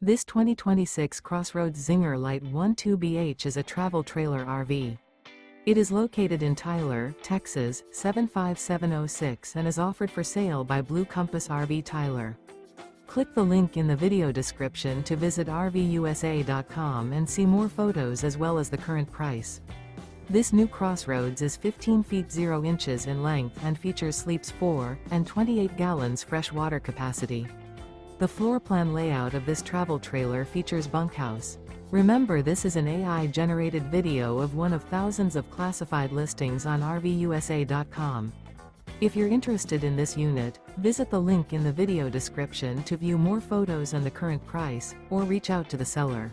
This 2026 CrossRoads Zinger Lite 12BH is a travel trailer RV. It is located in Tyler, Texas, 75706 and is offered for sale by Blue Compass RV Tyler. Click the link in the video description to visit RVUSA.com and see more photos as well as the current price. This new CrossRoads is 15 feet 0 inches in length and features sleeps 4 and 28 gallons fresh water capacity. The floor plan layout of this travel trailer features bunkhouse. Remember, this is an AI-generated video of one of thousands of classified listings on RVUSA.com. If you're interested in this unit, visit the link in the video description to view more photos and the current price, or reach out to the seller.